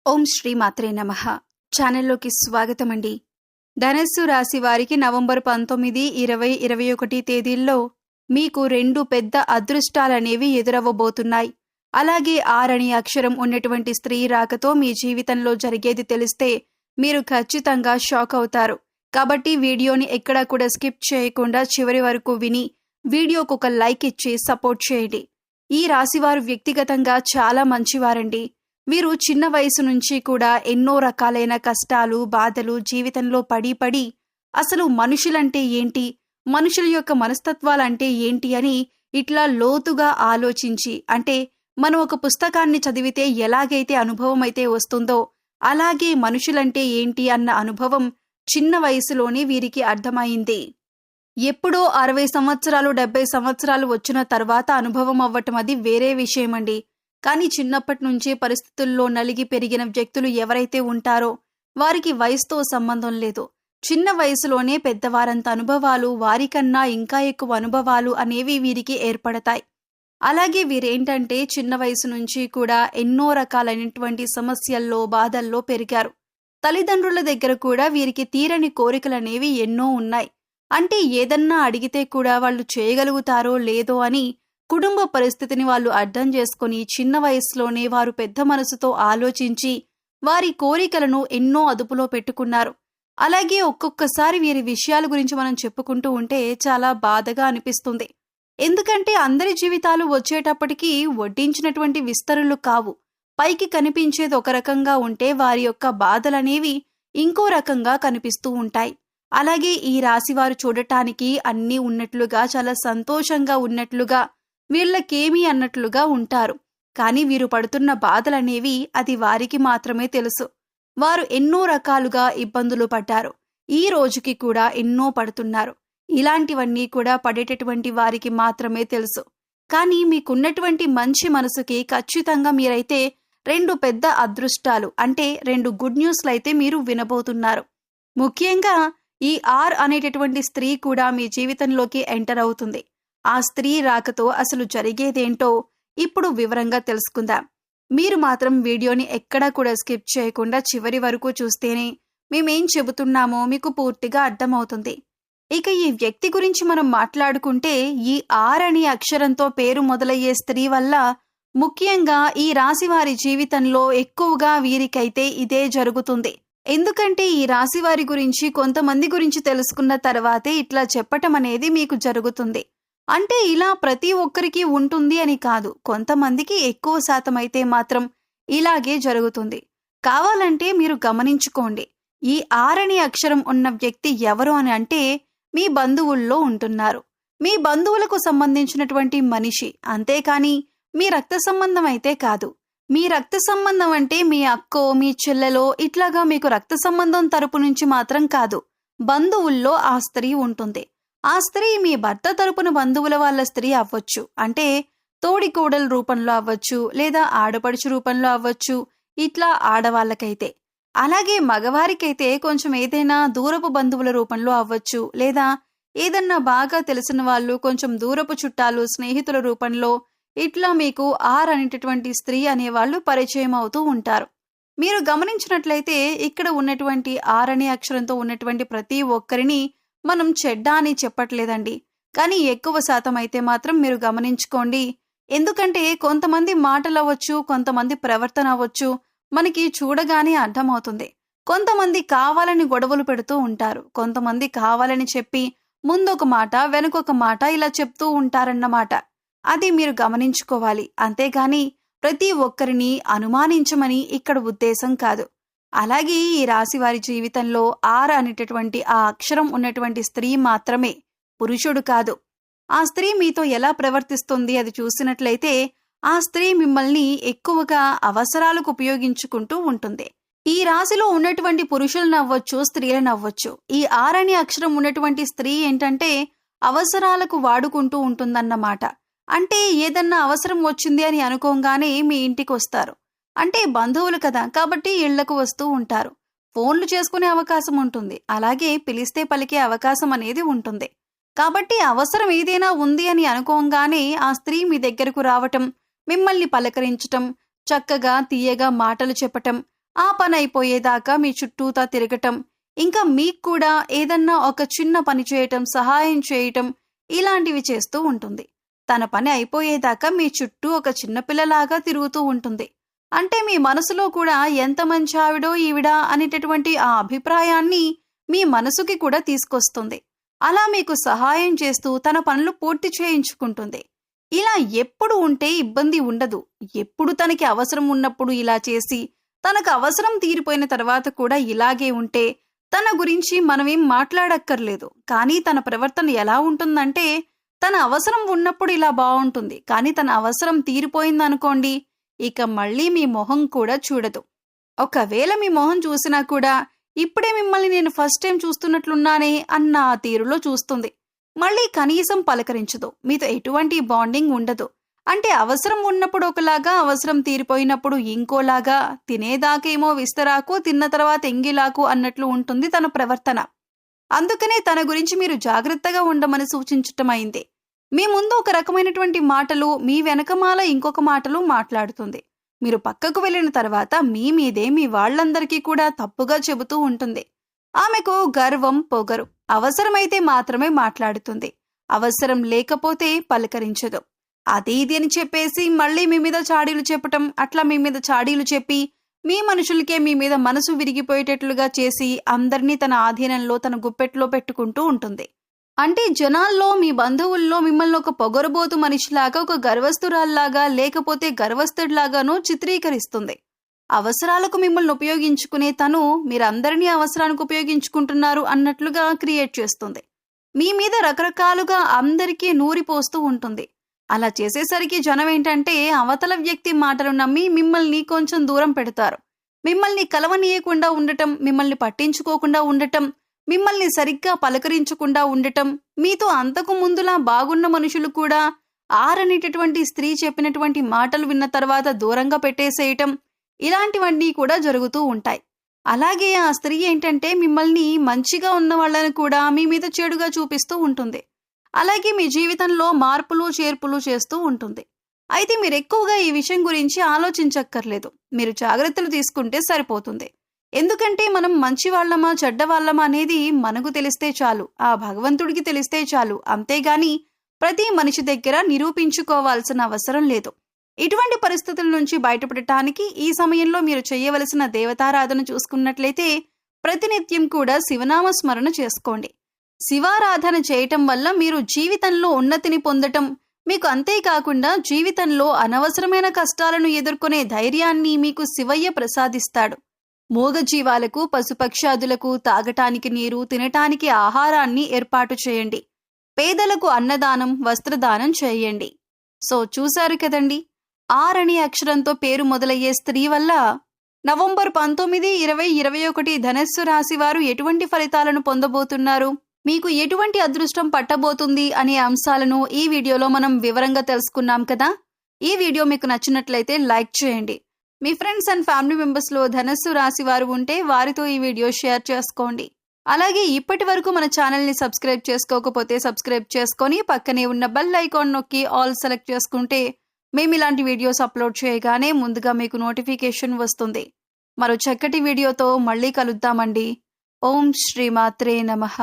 ఓం శ్రీ మాత్రే నమః. ఛానల్లోకి స్వాగతం అండి. ధనస్సు రాశి వారికి నవంబర్ 19, 20, 21 తేదీల్లో మీకు 2 పెద్ద అదృష్టాలనేవి ఎదురవ్వబోతున్నాయి. అలాగే 6 అనే అక్షరం ఉన్నటువంటి స్త్రీ రాకతో మీ జీవితంలో జరిగేది తెలిస్తే మీరు ఖచ్చితంగా షాక్ అవుతారు. కాబట్టి వీడియోని ఎక్కడా కూడా స్కిప్ చేయకుండా చివరి వరకు విని వీడియోకు ఒక లైక్ ఇచ్చి సపోర్ట్ చేయండి. ఈ రాశివారు వ్యక్తిగతంగా చాలా మంచివారండి. వీరు చిన్న వయసు నుంచి కూడా ఎన్నో రకాలైన కష్టాలు, బాధలు జీవితంలో పడి అసలు మనుషులంటే ఏంటి, మనుషుల యొక్క మనస్తత్వాలంటే ఏంటి అని ఇట్లా లోతుగా ఆలోచించి, అంటే మనం ఒక పుస్తకాన్ని చదివితే ఎలాగైతే అనుభవం అయితే వస్తుందో అలాగే మనుషులంటే ఏంటి అన్న అనుభవం చిన్న వయసులోనే వీరికి అర్థమైంది. ఎప్పుడో 60 సంవత్సరాలు 70 సంవత్సరాలు వచ్చిన తర్వాత అనుభవం అవ్వటం అది వేరే విషయమండి. కానీ చిన్నప్పటి నుంచే పరిస్థితుల్లో నలిగి పెరిగిన వ్యక్తులు ఎవరైతే ఉంటారో వారికి వయసుతో సంబంధం లేదు. చిన్న వయసులోనే పెద్దవారంత అనుభవాలు, వారికన్నా ఇంకా ఎక్కువ అనుభవాలు అనేవి వీరికి ఏర్పడతాయి. అలాగే వీరేంటంటే చిన్న వయసు నుంచి కూడా ఎన్నో రకాలైనటువంటి సమస్యల్లో, బాధల్లో పెరిగారు. తల్లిదండ్రుల దగ్గర కూడా వీరికి తీరని కోరికలనేవి ఎన్నో ఉన్నాయి. అంటే ఏదన్నా అడిగితే కూడా వాళ్ళు చేయగలుగుతారో లేదో అని కుటుంబ పరిస్థితిని వాళ్ళు అర్థం చేసుకుని చిన్న వయసులోనే వారు పెద్ద మనసుతో ఆలోచించి వారి కోరికలను ఎన్నో అదుపులో పెట్టుకున్నారు. అలాగే ఒక్కొక్కసారి వీరి విషయాల గురించి మనం చెప్పుకుంటూ ఉంటే చాలా బాధగా అనిపిస్తుంది. ఎందుకంటే అందరి జీవితాలు వచ్చేటప్పటికీ వడ్డించినటువంటి విస్తరులు కావు. పైకి కనిపించేది ఒక రకంగా ఉంటే వారి యొక్క బాధలనేవి ఇంకో రకంగా కనిపిస్తూ ఉంటాయి. అలాగే ఈ రాశివారు చూడటానికి అన్నీ ఉన్నట్లుగా, చాలా సంతోషంగా ఉన్నట్లుగా, వీళ్ళకేమీ అన్నట్లుగా ఉంటారు. కానీ వీరు పడుతున్న బాధలనేవి అది వారికి మాత్రమే తెలుసు. వారు ఎన్నో రకాలుగా ఇబ్బందులు పడ్డారు. ఈ రోజుకి కూడా ఎన్నో పడుతున్నారు. ఇలాంటివన్నీ కూడా పడేటటువంటి వారికి మాత్రమే తెలుసు. కానీ మీకున్నటువంటి మంచి మనసుకి ఖచ్చితంగా మీరైతే 2 పెద్ద అదృష్టాలు, అంటే 2 గుడ్ న్యూస్లు అయితే మీరు వినబోతున్నారు. ముఖ్యంగా ఈ అనేటటువంటి స్త్రీ కూడా మీ జీవితంలోకి ఎంటర్ అవుతుంది. ఆ స్త్రీ రాకతో అసలు జరిగేదేంటో ఇప్పుడు వివరంగా తెలుసుకుందాం. మీరు మాత్రం వీడియోని ఎక్కడా కూడా స్కిప్ చేయకుండా చివరి వరకు చూస్తేనే మేమేం చెబుతున్నామో మీకు పూర్తిగా అర్థమవుతుంది. ఇక ఈ వ్యక్తి గురించి మనం మాట్లాడుకుంటే, ఈ అనే అక్షరంతో పేరు మొదలయ్యే స్త్రీ వల్ల ముఖ్యంగా ఈ రాశి వారి జీవితంలో ఎక్కువగా వీరికైతే ఇదే జరుగుతుంది. ఎందుకంటే ఈ రాశి వారి గురించి కొంతమంది గురించి తెలుసుకున్న తర్వాతే ఇట్లా చెప్పటం అనేది మీకు జరుగుతుంది. అంటే ఇలా ప్రతి ఒక్కరికి ఉంటుంది అని కాదు, కొంతమందికి ఎక్కువ శాతం అయితే మాత్రం ఇలాగే జరుగుతుంది. కావాలంటే మీరు గమనించుకోండి. ఈ అనే అక్షరం ఉన్న వ్యక్తి ఎవరు అని అంటే మీ బంధువుల్లో ఉంటున్నారు. మీ బంధువులకు సంబంధించినటువంటి మనిషి. అంతేకాని మీ రక్త సంబంధం అయితే కాదు. మీ రక్త సంబంధం అంటే మీ అక్కో, మీ చెల్లెలో, ఇట్లాగా మీకు రక్త సంబంధం తరపు నుంచి మాత్రం కాదు. బంధువుల్లో ఆ స్త్రీ ఉంటుంది. ఆ స్త్రీ మీ భర్త తరపున బంధువుల వాళ్ళ స్త్రీ అవ్వచ్చు. అంటే తోడి కోడల రూపంలో అవ్వచ్చు, లేదా ఆడపడుచు రూపంలో అవ్వచ్చు, ఇట్లా ఆడవాళ్ళకైతే. అలాగే మగవారికైతే కొంచెం ఏదైనా దూరపు బంధువుల రూపంలో అవ్వచ్చు, లేదా ఏదన్నా బాగా తెలిసిన వాళ్ళు, కొంచెం దూరపు చుట్టాలు, స్నేహితుల రూపంలో ఇట్లా మీకు అనేటటువంటి స్త్రీ అనేవాళ్ళు పరిచయం అవుతూ ఉంటారు. మీరు గమనించినట్లయితే ఇక్కడ ఉన్నటువంటి అనే అక్షరంతో ఉన్నటువంటి ప్రతి ఒక్కరిని మనం చెడ్డ అని చెప్పట్లేదండి. కానీ ఎక్కువ శాతం అయితే మాత్రం మీరు గమనించుకోండి. ఎందుకంటే కొంతమంది మాటలు అవ్వచ్చు, కొంతమంది ప్రవర్తన అవ్వచ్చు, మనకి చూడగానే అర్థమవుతుంది. కొంతమంది కావాలని గొడవలు పెడుతూ ఉంటారు. కొంతమంది కావాలని చెప్పి ముందొక మాట వెనుకొక మాట ఇలా చెప్తూ ఉంటారన్నమాట. అది మీరు గమనించుకోవాలి. అంతేగాని ప్రతి ఒక్కరిని అనుమానించమని ఇక్కడ ఉద్దేశం కాదు. అలాగే ఈ రాశి వారి జీవితంలో అనేటటువంటి ఆ అక్షరం ఉన్నటువంటి స్త్రీ మాత్రమే, పురుషుడు కాదు. ఆ స్త్రీ మీతో ఎలా ప్రవర్తిస్తుంది అది చూసినట్లయితే ఆ స్త్రీ మిమ్మల్ని ఎక్కువగా అవసరాలకు ఉపయోగించుకుంటూ ఉంటుంది. ఈ రాశిలో ఉన్నటువంటి పురుషులను అవ్వచ్చు, స్త్రీలను అవ్వచ్చు. ఈ అనే అక్షరం ఉన్నటువంటి స్త్రీ ఏంటంటే అవసరాలకు వాడుకుంటూ ఉంటుందన్నమాట. అంటే ఏదన్నా అవసరం వచ్చింది అని అనుకోగానే మీ ఇంటికి వస్తారు. అంటే బంధువులు కదా, కాబట్టి ఇళ్లకు వస్తూ ఉంటారు. ఫోన్లు చేసుకునే అవకాశం ఉంటుంది. అలాగే పిలిస్తే పలికే అవకాశం అనేది ఉంటుంది. కాబట్టి అవసరం ఏదైనా ఉంది అని అనుకోగానే ఆ స్త్రీ మీ దగ్గరకు రావటం, మిమ్మల్ని పలకరించటం, చక్కగా తీయగా మాటలు చెప్పటం, ఆ పని అయిపోయేదాకా మీ చుట్టూతా తిరగటం, ఇంకా మీకు కూడా ఏదన్నా ఒక చిన్న పని చేయటం, సహాయం చేయటం ఇలాంటివి చేస్తూ ఉంటుంది. తన పని అయిపోయేదాకా మీ చుట్టూ ఒక చిన్నపిల్లలాగా తిరుగుతూ ఉంటుంది. అంటే మీ మనసులో కూడా ఎంత మంచి ఆవిడో ఈవిడ అనేటటువంటి ఆ అభిప్రాయాన్ని మీ మనసుకి కూడా తీసుకొస్తుంది. అలా మీకు సహాయం చేస్తూ తన పనులు పూర్తి చేయించుకుంటుంది. ఇలా ఎప్పుడు ఉంటే ఇబ్బంది ఉండదు. ఎప్పుడు తనకి అవసరం ఉన్నప్పుడు ఇలా చేసి, తనకు అవసరం తీరిపోయిన తర్వాత కూడా ఇలాగే ఉంటే తన గురించి మనమేం మాట్లాడక్కర్లేదు. కానీ తన ప్రవర్తన ఎలా ఉంటుందంటే, తన అవసరం ఉన్నప్పుడు ఇలా బాగుంటుంది. కానీ తన అవసరం తీరిపోయిందనుకోండి, ఇక మళ్ళీ మీ మొహం కూడా చూడదు. ఒకవేళ మీ మొహం చూసినా కూడా ఇప్పుడే మిమ్మల్ని నేను ఫస్ట్ టైం చూస్తున్నట్లున్నానే అన్న ఆ తీరులో చూస్తుంది. మళ్ళీ కనీసం పలకరించదు. మీతో ఎటువంటి బాండింగ్ ఉండదు. అంటే అవసరం ఉన్నప్పుడు ఒకలాగా, అవసరం తీరిపోయినప్పుడు ఇంకోలాగా, తినేదాకేమో విస్తరాకు, తిన్న తర్వాత ఎంగిలాకు అన్నట్లు ఉంటుంది తన ప్రవర్తన. అందుకనే తన గురించి మీరు జాగ్రత్తగా ఉండమని సూచించటమైంది. మీ ముందు ఒక రకమైనటువంటి మాటలు, మీ వెనకమాల ఇంకొక మాటలు మాట్లాడుతుంది. మీరు పక్కకు వెళ్ళిన తర్వాత మీ మీదే మీ వాళ్ళందరికీ కూడా తప్పుగా చెబుతూ ఉంటుంది. ఆమెకు గర్వం, పొగరు. అవసరమైతే మాత్రమే మాట్లాడుతుంది. అవసరం లేకపోతే పలకరించదు. అది ఇది అని చెప్పేసి మళ్ళీ మీ మీద చాడీలు చెప్పటం, అట్లా మీ మీద చాడీలు చెప్పి మీ మనుషులకే మీ మీద మనసు విరిగిపోయేటట్లుగా చేసి అందరినీ తన ఆధీనంలో, తన గుప్పెట్లో పెట్టుకుంటూ ఉంటుంది. అంటే జనాల్లో, మీ బంధువుల్లో మిమ్మల్ని ఒక పొగరుబోతు మనిషిలాగా, ఒక గర్వస్తురాల్లాగా, లేకపోతే గర్వస్తుడిలాగానో చిత్రీకరిస్తుంది. అవసరాలకు మిమ్మల్ని ఉపయోగించుకునే తను మీరందరినీ అవసరానికి ఉపయోగించుకుంటున్నారు అన్నట్లుగా క్రియేట్ చేస్తుంది. మీ మీద రకరకాలుగా అందరికీ నూరిపోస్తూ ఉంటుంది. అలా చేసేసరికి జనం ఏంటంటే అవతల వ్యక్తి మాటలు నమ్మి మిమ్మల్ని కొంచెం దూరం పెడతారు. మిమ్మల్ని కలవనీయకుండా ఉండటం, మిమ్మల్ని పట్టించుకోకుండా ఉండటం, మిమ్మల్ని సరిగ్గా పలకరించకుండా ఉండటం, మీతో అంతకు ముందులా బాగున్న మనుషులు కూడా ఆరనేటటువంటి స్త్రీ చెప్పినటువంటి మాటలు విన్న తర్వాత దూరంగా పెట్టేసేయటం, ఇలాంటివన్నీ కూడా జరుగుతూ ఉంటాయి. అలాగే ఆ స్త్రీ ఏంటంటే మిమ్మల్ని మంచిగా ఉన్న వాళ్ళని కూడా మీ మీద చెడుగా చూపిస్తూ ఉంటుంది. అలాగే మీ జీవితంలో మార్పులు చేర్పులు చేస్తూ ఉంటుంది. అయితే మీరు ఎక్కువగా ఈ విషయం గురించి ఆలోచించక్కర్లేదు. మీరు జాగ్రత్తలు తీసుకుంటే సరిపోతుంది. ఎందుకంటే మనం మంచి వాళ్ళమా చెడ్డవాళ్ళమా అనేది మనకు తెలిస్తే చాలు, ఆ భగవంతుడికి తెలిస్తే చాలు. అంతేగాని ప్రతి మనిషి దగ్గర నిరూపించుకోవాల్సిన అవసరం లేదు. ఇటువంటి పరిస్థితుల నుంచి బయటపడటానికి ఈ సమయంలో మీరు చేయవలసిన దేవతారాధన చూసుకున్నట్లయితే ప్రతినిత్యం కూడా శివనామ స్మరణ చేసుకోండి. శివారాధన చేయటం వల్ల మీరు జీవితంలో ఉన్నతిని పొందటం, మీకు అంతేకాకుండా జీవితంలో అనవసరమైన కష్టాలను ఎదుర్కొనే ధైర్యాన్ని మీకు శివయ్య ప్రసాదిస్తాడు. మూగజీవాలకు, పశుపక్షాదులకు తాగటానికి నీరు, తినటానికి ఆహారాన్ని ఏర్పాటు చేయండి. పేదలకు అన్నదానం, వస్త్రదానం చేయండి. సో చూశారు కదండి, ఆర్ అనే అక్షరంతో పేరు మొదలయ్యే స్త్రీ వల్ల నవంబర్ 19, 20, 21 ధనస్సు రాశి వారు ఎటువంటి ఫలితాలను పొందబోతున్నారు, మీకు ఎటువంటి అదృష్టం పట్టబోతుంది అనే అంశాలను ఈ వీడియోలో మనం వివరంగా తెలుసుకున్నాం కదా. ఈ వీడియో మీకు నచ్చినట్లయితే లైక్ చేయండి. మీ ఫ్రెండ్స్ అండ్ ఫ్యామిలీ మెంబర్స్లో ధనస్సు రాశి వారు ఉంటే వారితో ఈ వీడియో షేర్ చేసుకోండి. అలాగే ఇప్పటి వరకు మన ఛానల్ని సబ్స్క్రైబ్ చేసుకోకపోతే సబ్స్క్రైబ్ చేసుకొని పక్కనే ఉన్న బెల్ ఐకాన్ నొక్కి ఆల్ సెలెక్ట్ చేసుకుంటే మేము ఇలాంటి వీడియోస్ అప్లోడ్ చేయగానే ముందుగా మీకు నోటిఫికేషన్ వస్తుంది. మరో చక్కటి వీడియోతో మళ్ళీ కలుద్దామండి. ఓం శ్రీమాత్రే నమః.